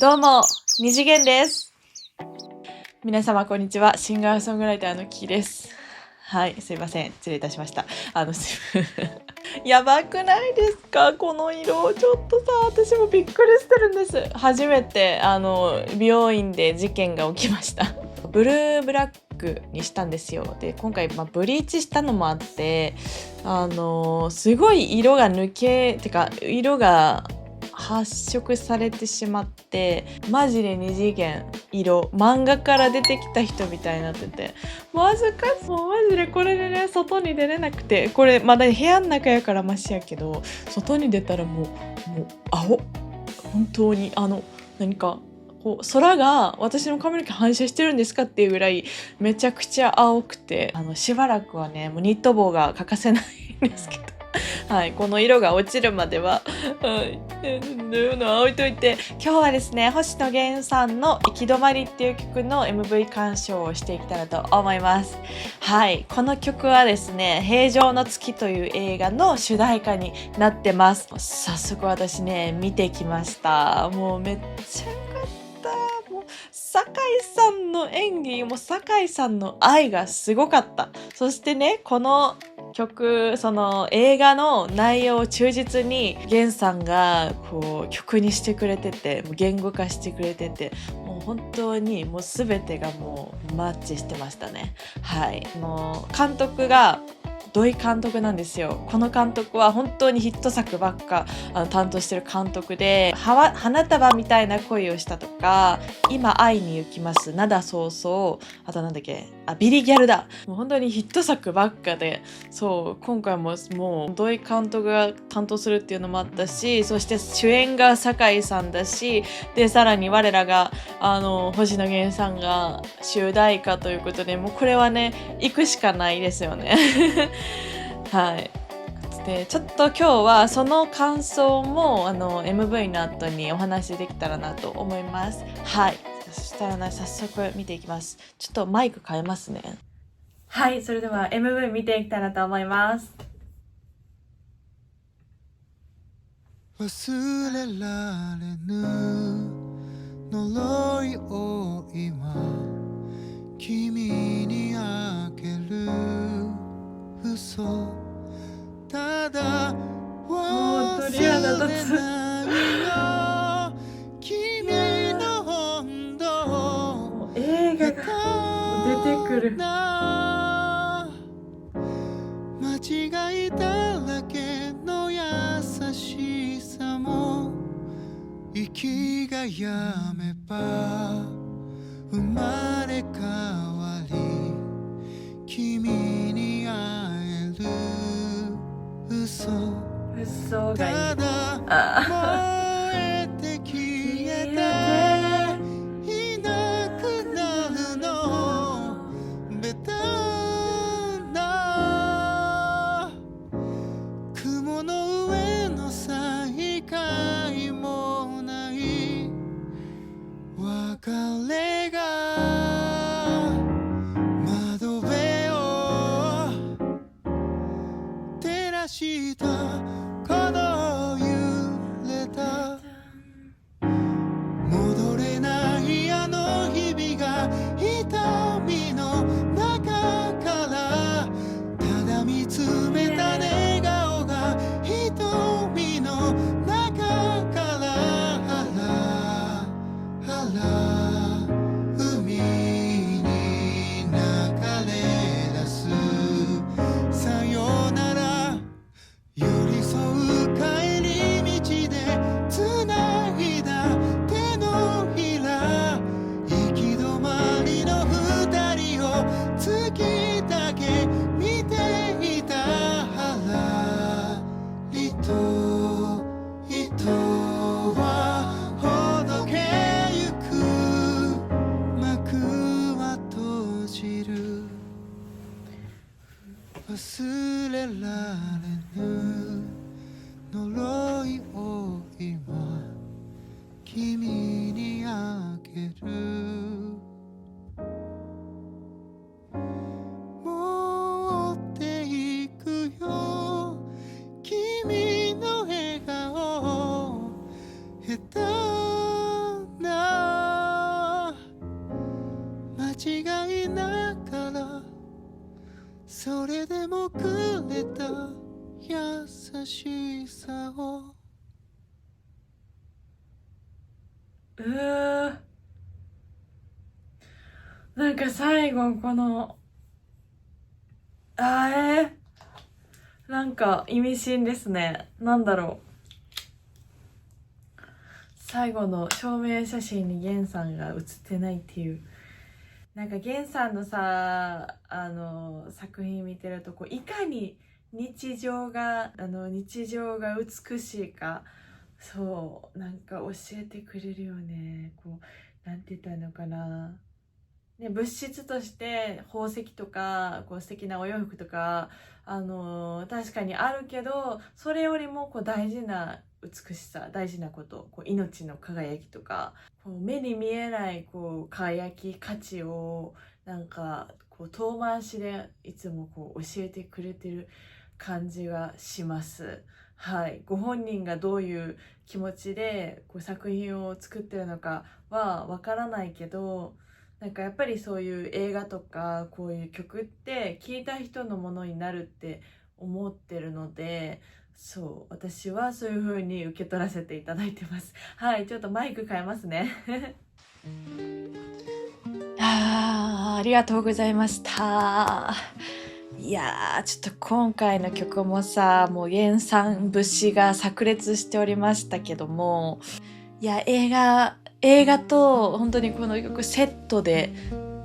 どうも、二次元です。皆様こんにちは。シンガーソングライターのキキです。はい、すいません。失礼いたしました。やばくないですかこの色。ちょっとさ、私もびっくりしてるんです。初めて、美容院で事件が起きました。ブルーブラックにしたんですよ。で、今回、ブリーチしたのもあって、すごい色が色が発色されてしまって、マジで二次元色、漫画から出てきた人みたいになってて、マジか、もうマジでこれでね、外に出れなくて、これまだ部屋の中やからマシやけど、外に出たらもう青、本当に何かこう空が私の髪の毛反射してるんですかっていうぐらいめちゃくちゃ青くて、しばらくはねもうニット帽が欠かせないんですけどはい、この色が落ちるまでは、はい、置いといて、今日はですね、星野源さんの行き止まりっていう曲の MV 鑑賞をしていきたいなと思います。はい、この曲はですね、平常の月という映画の主題歌になってます。早速私ね、見てきました。もうめっちゃ良かった。もう酒井さんの演技、もう酒井さんの愛がすごかった。そしてね、この曲、その映画の内容を忠実に源さんがこう曲にしてくれてて、言語化してくれてて、もう本当にもう全てがもうマッチしてましたね。はい、もう監督が土井監督なんですよ。この監督は本当にヒット作ばっか担当してる監督で、花束みたいな恋をしたとか、今会いに行きます、灘そうそう、あとなんだっけ、ビリギャルだ。もう本当にヒット作ばっかで、そう今回ももう土井監督が担当するっていうのもあったし、そして主演が酒井さんだし、でさらに我らが星野源さんが主題歌ということで、もうこれはね行くしかないですよね。はい。でちょっと今日はその感想もMV の後にお話できたらなと思います。はい。そしたらね、早速見ていきます。ちょっとマイク変えますね。はい、それでは MV 見ていきたいなと思います。忘れられぬ呪いを今君にあげる嘘、ただ忘れないよ君の温度、映画が出てくる。間違いだらけの優しさも息がやめば生まれ変わり君に会える嘘がいい。ただ燃えて消えていなくなるのベタな雲の上の再会もない別れが窓辺を照らしたこの揺れた戻れないあの日々が痛みの中からただ見つめた笑顔が瞳の中からはら海に流れ出すさよなら寄り添う帰り道で繋いだ手のひら行き止まりの二人を月だけ見ていた腹りと糸はほどけゆく幕は閉じる忘れられぬ呪いを今君にあげる持っていくよ君の笑顔下手ななんか最後このなんか意味深ですね。なんだろう、最後の証明写真にゲンさんが写ってないっていう、なんかゲンさんのさ作品見てるといかに日常が美しいか、そうなんか教えてくれるよね。なんて言ったらいいのかな、ね、物質として宝石とか素敵なお洋服とか確かにあるけど、それよりも大事な美しさ、大事なこと、命の輝きとか、目に見えない輝き、価値をなんか遠回しでいつも教えてくれてる感じがします。はい、ご本人がどういう気持ちで作品を作ってるのかはわからないけど、なんかやっぱりそういう映画とかこういう曲って聴いた人のものになるって思ってるので、そう私はそういう風に受け取らせていただいてます。はい、ちょっとマイク変えますね。ありがとうございました。いやー、ちょっと今回の曲もさ、もう原産節が炸裂しておりましたけども、いや、映画と本当にこの曲セットで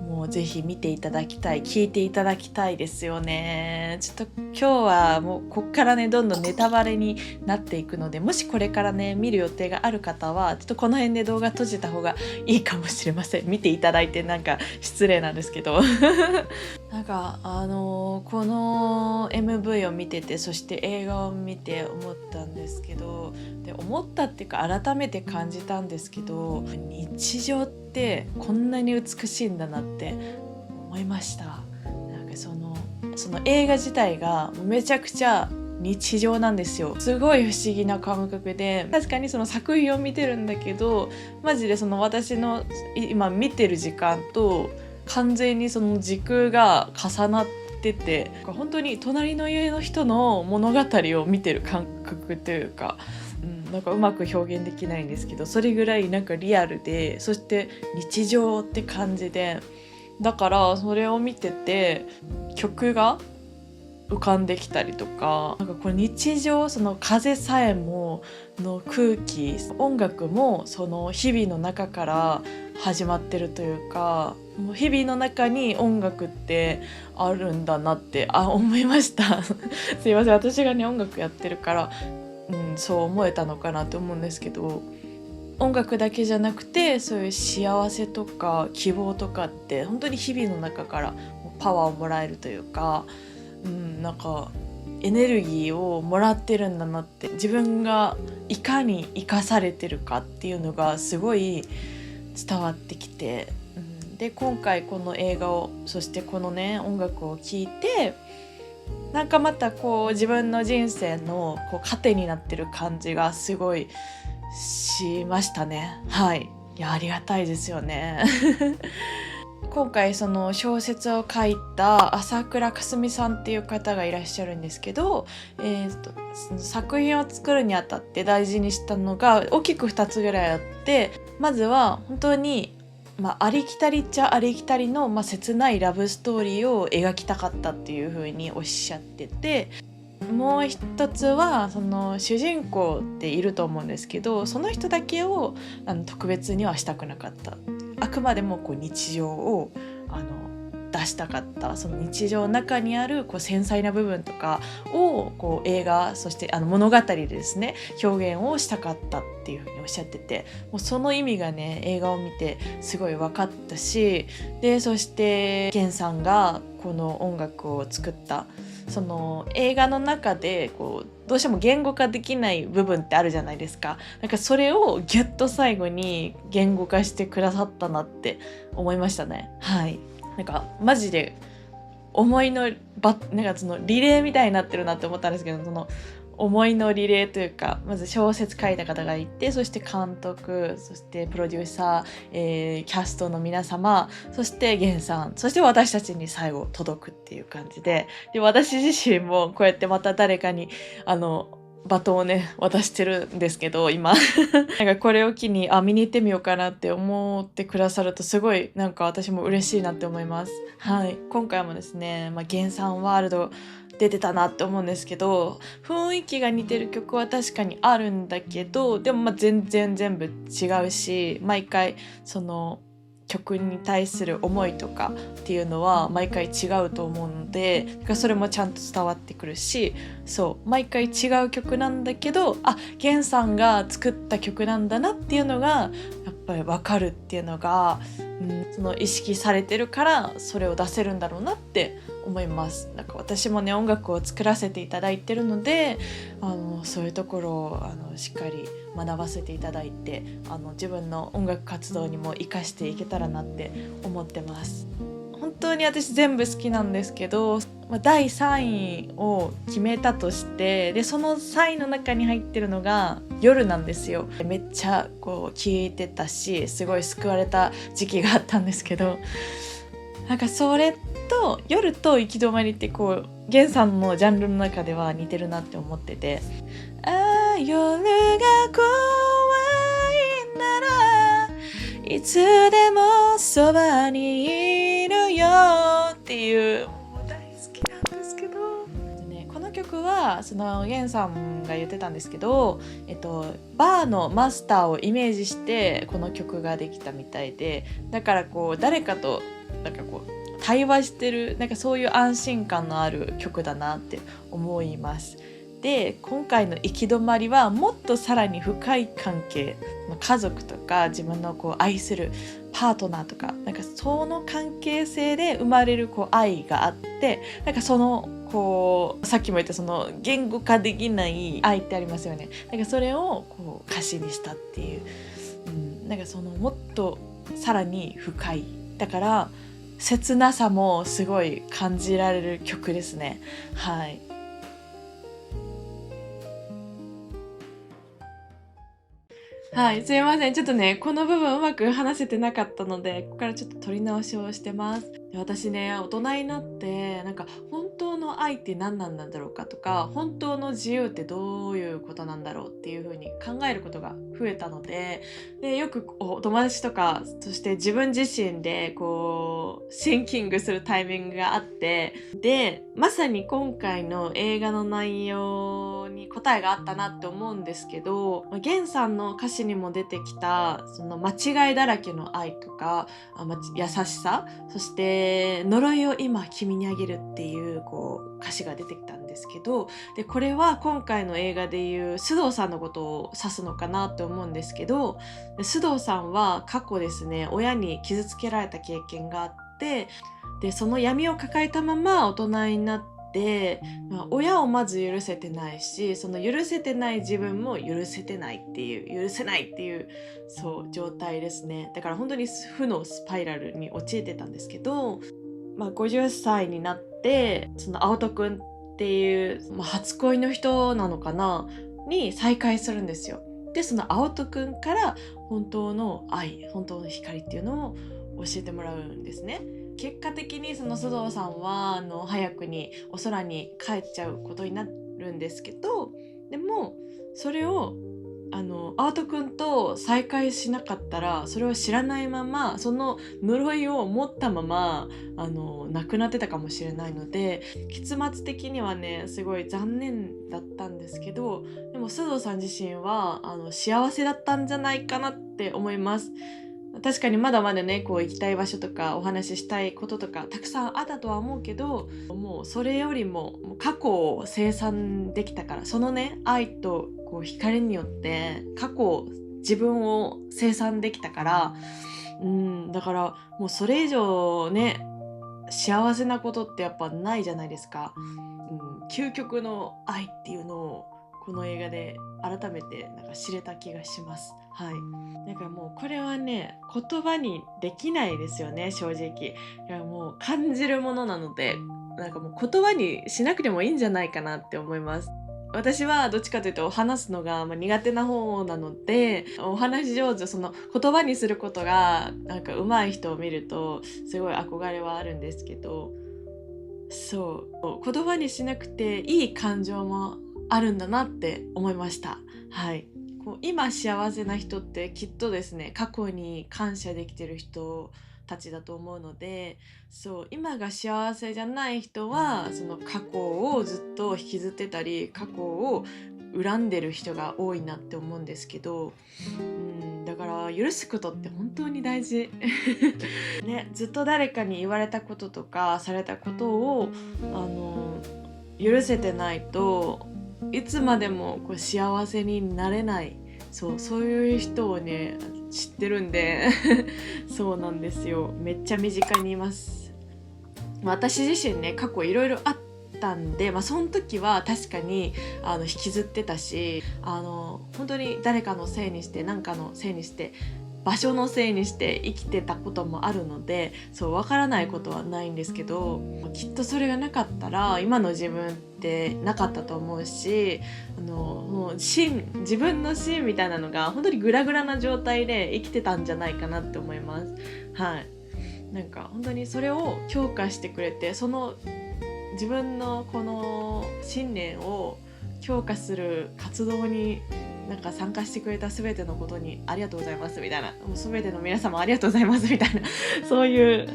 もうぜひ見ていただきたい、聴いていただきたいですよね。ちょっと今日はもうこっからねどんどんネタバレになっていくので、もしこれからね見る予定がある方はちょっとこの辺で動画閉じた方がいいかもしれません。見ていただいてなんか失礼なんですけどなんかこの MV を見てて、そして映画を見て思ったんですけど、で思ったっていうか改めて感じたんですけど、日常ってこんなに美しいんだなって思いました。なんかその映画自体がめちゃくちゃ日常なんですよ。すごい不思議な感覚で、確かにその作品を見てるんだけど、マジでその私の今見てる時間と完全にその時空が重なってて、本当に隣の家の人の物語を見てる感覚というか、なんかうまく表現できないんですけど、それぐらいなんかリアルで、そして日常って感じで、だからそれを見てて曲が浮かんできたりとか、なんかこれ日常、その風さえもの空気、音楽もその日々の中から始まってるというか、もう日々の中に音楽ってあるんだなって思いましたすいません、私がね音楽やってるから、そう思えたのかなと思うんですけど、音楽だけじゃなくてそういう幸せとか希望とかって本当に日々の中からパワーをもらえるというか、なんかエネルギーをもらってるんだなって、自分がいかに生かされてるかっていうのがすごい伝わってきて、で今回この映画を、そしてこのね音楽を聴いて、なんかまた自分の人生の糧になってる感じがすごいしましたね。はい、いやありがたいですよね今回その小説を書いた朝倉かすみさんっていう方がいらっしゃるんですけど、作品を作るにあたって大事にしたのが大きく2つぐらいあって、まずは本当にありきたりっちゃありきたりの、切ないラブストーリーを描きたかったっていう風におっしゃってて、もう一つはその主人公っていると思うんですけど、その人だけを特別にはしたくなかった。あくまでも日常を出したかった。その日常の中にある繊細な部分とかを映画、そして物語でですね表現をしたかったっていうふうにおっしゃってて、もうその意味がね映画を見てすごい分かったし、でそしてゲンさんがこの音楽を作ったその映画の中でどうしても言語化できない部分ってあるじゃないですか。なんかそれをギュッと最後に言語化してくださったなって思いましたね。はい、なんかマジで思いのなんかそのリレーみたいになってるなって思ったんですけど、その思いのリレーというか、まず小説書いた方がいて、そして監督、そしてプロデューサー、キャストの皆様、そしてゲンさん、そして私たちに最後届くっていう感じで、私自身もこうやってまた誰かにバトンをね渡してるんですけど今なんかこれを機に見に行ってみようかなって思ってくださるとすごいなんか私も嬉しいなって思います。はい、今回もですね、原産ワールド出てたなって思うんですけど、雰囲気が似てる曲は確かにあるんだけど、でも全然全部違うし、毎回その曲に対する思いとかっていうのは毎回違うと思うので、それもちゃんと伝わってくるし、そう毎回違う曲なんだけど、ゲンさんが作った曲なんだなっていうのがやっぱり分かるっていうのが、その意識されてるからそれを出せるんだろうなって思います。なんか私もね音楽を作らせていただいてるので、そういうところをしっかり学ばせていただいて、自分の音楽活動にも活かしていけたらなって思ってます。本当に私全部好きなんですけど、第3位を決めたとして、でその3位の中に入ってるのが夜なんですよ。めっちゃこう聴いてたし、すごい救われた時期があったんですけど、なんかそれと夜と行き止まりってこうゲンさんのジャンルの中では似てるなって思ってて、夜が怖いならいつでもそばにいるよっていうもう大好きなんですけど、この曲はそのゲンさんが言ってたんですけど、バーのマスターをイメージしてこの曲ができたみたいで、だからこう誰かとなんかこう対話してる、なんかそういう安心感のある曲だなって思います。で今回の行き止まりはもっとさらに深い関係、家族とか自分のこう愛するパートナーとか、なんかその関係性で生まれるこう愛があって、なんかそのこうさっきも言ったその言語化できない愛ってありますよね。なんかそれをこう歌詞にしたっていう、なんかそのもっとさらに深い、だから切なさもすごい感じられる曲ですね。はい。はい、すいません。ちょっとね、この部分うまく話せてなかったので、ここからちょっと取り直しをしてます。で私ね、大人になって、なんか本当の愛って何なんだろうかとか、本当の自由ってどういうことなんだろうっていう風に考えることが増えたので、よくお友達とか、そして自分自身でこうシンキングするタイミングがあって、でまさに今回の映画の内容に答えがあったなって思うんですけど、ゲンさんの歌詞にも出てきたその間違いだらけの愛とか優しさ、そして呪いを今君にあげるっていうこう歌詞が出てきたんですけど、でこれは今回の映画でいう須藤さんのことを指すのかなと思うんですけど、須藤さんは過去ですね、親に傷つけられた経験があって、でその闇を抱えたまま大人になって、親をまず許せてないし、その許せてない自分も許せてないっていう、許せないっていうそう状態ですね。だから本当に負のスパイラルに陥ってたんですけど、50歳になってその青戸くんっていう、初恋の人なのかなに再会するんですよ。でその青戸くんから本当の愛、本当の光っていうのを教えてもらうんですね。結果的にその須藤さんは早くにお空に帰っちゃうことになるんですけど、でもそれを青戸くんと再会しなかったら、それを知らないままその呪いを持ったまま亡くなってたかもしれないので、結末的にはねすごい残念だったんですけど、でも須藤さん自身は幸せだったんじゃないかなって思います。確かにまだまだねこう行きたい場所とかお話ししたいこととかたくさんあったとは思うけど、もうそれよりも過去を清算できたから、そのね愛とこう光によって過去自分を清算できたから、だからもうそれ以上ね幸せなことってやっぱないじゃないですか。究極の愛っていうのをこの映画で改めてなんか知れた気がします。はい。だからもうこれはね言葉にできないですよね、正直。いやもう感じるものなので、なんかもう言葉にしなくてもいいんじゃないかなって思います。私はどっちかというと話すのが苦手な方なので、お話上手、その言葉にすることがなんか上手い人を見るとすごい憧れはあるんですけど、そう言葉にしなくていい感情もあるんだなって思いました。はい、今幸せな人ってきっとですね、過去に感謝できてる人たちだと思うので、そう今が幸せじゃない人はその過去をずっと引きずってたり、過去を恨んでる人が多いなって思うんですけど、だから許すことって本当に大事ね、ずっと誰かに言われたこととかされたことを許せてないといつまでも幸せになれない、そういう人をね知ってるんでそうなんですよ、めっちゃ身近にいます。私自身ね過去いろいろあったんで、その時は確かに引きずってたし、本当に誰かのせいにして何かのせいにして場所のせいにして生きてたこともあるので、分からないことはないんですけど、きっとそれがなかったら今の自分ってなかったと思うし、もう自分の芯みたいなのが本当にグラグラな状態で生きてたんじゃないかなって思います。はい、なんか本当にそれを強化してくれて、その自分のこの信念を強化する活動に参加してくれた全てのことにありがとうございますみたいな、もう全ての皆様ありがとうございますみたいなそういう、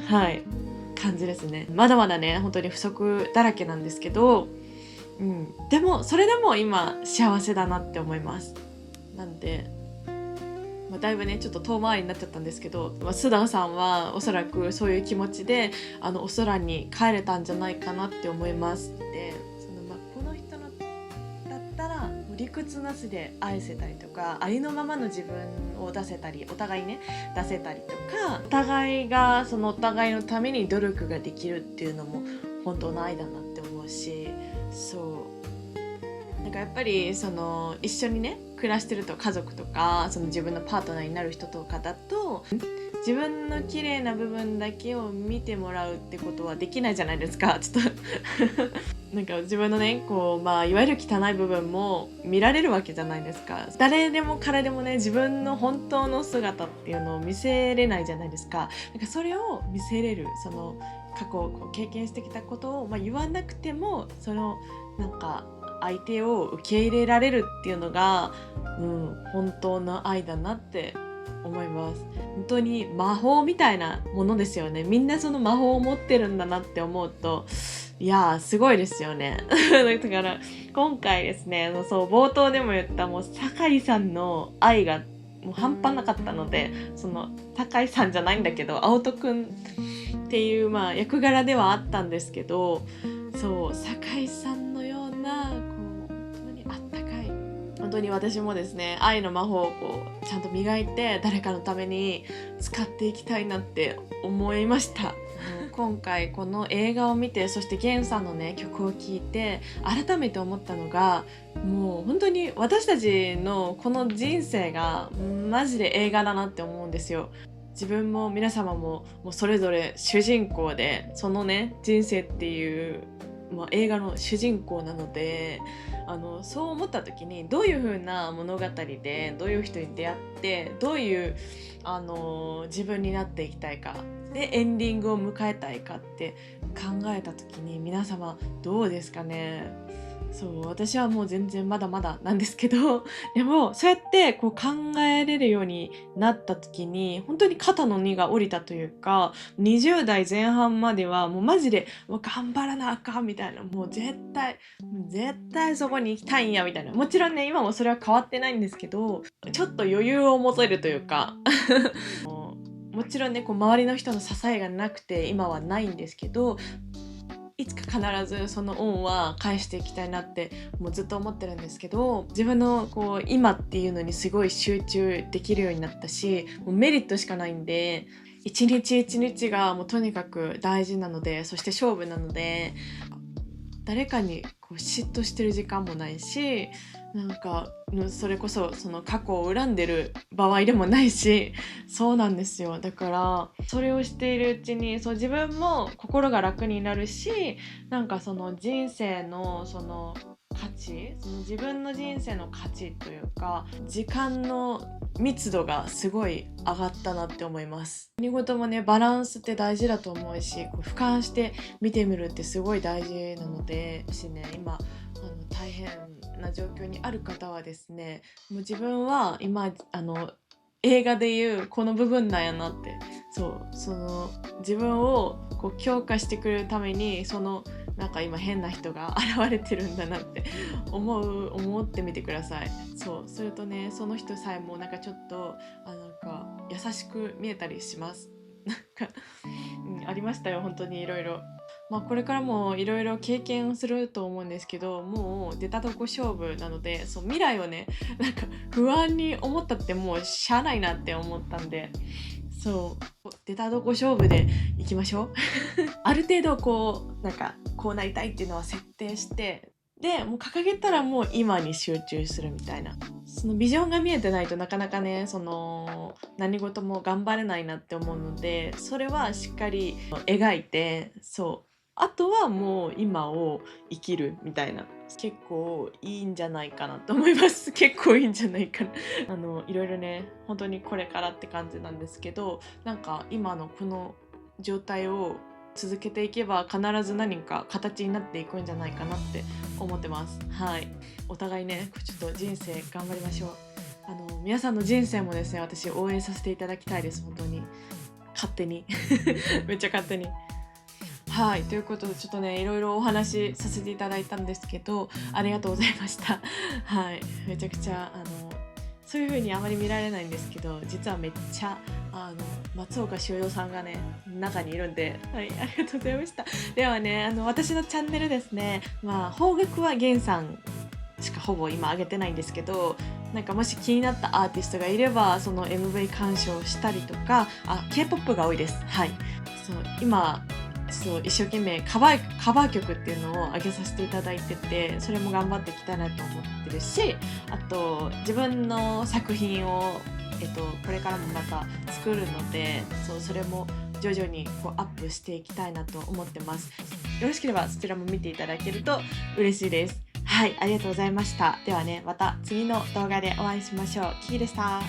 感じですね。まだまだね本当に不足だらけなんですけど、でもそれでも今幸せだなって思います。なんで、だいぶねちょっと遠回りになっちゃったんですけど、須田さんはおそらくそういう気持ちでお空に帰れたんじゃないかなって思います。でこの人のだったら理屈なしで愛せたりとか、ありのままの自分を出せたり、お互いね出せたりとか、お互いがそのお互いのために努力ができるっていうのも本当の愛だなって思うし、やっぱり一緒にね暮らしてると、家族とか自分のパートナーになる人とかだと自分の綺麗な部分だけを見てもらうってことはできないじゃないですか。ちょっと自分のねいわゆる汚い部分も見られるわけじゃないですか。誰でも彼でもね自分の本当の姿っていうのを見せれないじゃないですか。それを見せれる、過去経験してきたことを、言わなくても相手を受け入れられるっていうのが、本当の愛だなって思います。本当に魔法みたいなものですよね。みんなその魔法を持ってるんだなって思うと、いやーすごいですよねだから今回ですね、冒頭でも言った酒井さんの愛がもう半端なかったので、酒井さんじゃないんだけど青戸くんっていう役柄ではあったんですけど、酒井さんのような本当にあったかい、本当に私もですね愛の魔法をちゃんと磨いて誰かのために使っていきたいなって思いました今回この映画を見て、そして源さんのね曲を聴いて改めて思ったのが、もう本当に私たちのこの人生がマジで映画だなって思うんですよ。自分も皆様もそれぞれ主人公で、そのね人生っていう、映画の主人公なので、そう思った時にどういう風な物語でどういう人に出会ってどういう自分になっていきたいかでエンディングを迎えたいかって考えた時に、皆様どうですかね。私はもう全然まだまだなんですけど、でもそうやって考えれるようになった時に本当に肩の荷が下りたというか、20代前半まではもうマジで頑張らなあかんみたいな、もう絶対そこに行きたいんやみたいな、もちろんね今もそれは変わってないんですけど、ちょっと余裕を持てるというかもちろんね周りの人の支えがなくて今はないんですけど、いつか必ずその恩は返していきたいなってもうずっと思ってるんですけど、自分の今っていうのにすごい集中できるようになったし、もうメリットしかないんで、一日一日がもうとにかく大事なので、そして勝負なので、誰かに嫉妬してる時間もないし、それこそその過去を恨んでる場合でもないし、そうなんですよ。だからそれをしているうちに自分も心が楽になるし、その人生のその価値、自分の人生の価値というか時間の密度がすごい上がったなって思います。何事もねバランスって大事だと思うし、俯瞰して見てみるってすごい大事なので、私ね今大変変な状況にある方はですね、もう自分は今映画でいうこの部分なんやなって、その自分をこう強化してくれるためになんか今変な人が現れてるんだなって思ってみてください。するとね、その人さえもなんかちょっとなんか優しく見えたりします。なんか、ありましたよ、本当にいろいろ。これからもいろいろ経験すると思うんですけど、もう出たとこ勝負なので、未来をね、なんか不安に思ったってもうしゃあないなって思ったんで、出たとこ勝負でいきましょう。ある程度なんかこうなりたいっていうのは設定して、でもう掲げたらもう今に集中するみたいな、そのビジョンが見えてないとなかなかね、何事も頑張れないなって思うので、それはしっかり描いて、あとはもう今を生きるみたいな、結構いいんじゃないかなと思います。結構いいんじゃないかな。いろいろね、本当にこれからって感じなんですけど、なんか今のこの状態を続けていけば必ず何か形になっていくんじゃないかなって思ってます。はい。お互いね、ちょっと人生頑張りましょう。皆さんの人生もですね、私応援させていただきたいです。本当に勝手にめっちゃ勝手に。はい、ということでちょっとね、いろいろお話しさせていただいたんですけど、ありがとうございました。はい、めちゃくちゃそういう風にあまり見られないんですけど、実はめっちゃ松岡修造さんがね中にいるんで、はい、ありがとうございました。ではね、私のチャンネルですね、邦楽はゲンさんしかほぼ今上げてないんですけど、なんかもし気になったアーティストがいればその MV 鑑賞したりとか、K-POP が多いです。はい、今一生懸命カバー曲っていうのを上げさせていただいてて、それも頑張っていきたいなと思ってるし、あと自分の作品を、これからもまた作るので、それも徐々にアップしていきたいなと思ってます。よろしければそちらも見ていただけると嬉しいです。はい、ありがとうございました。ではね、また次の動画でお会いしましょう。キキでした。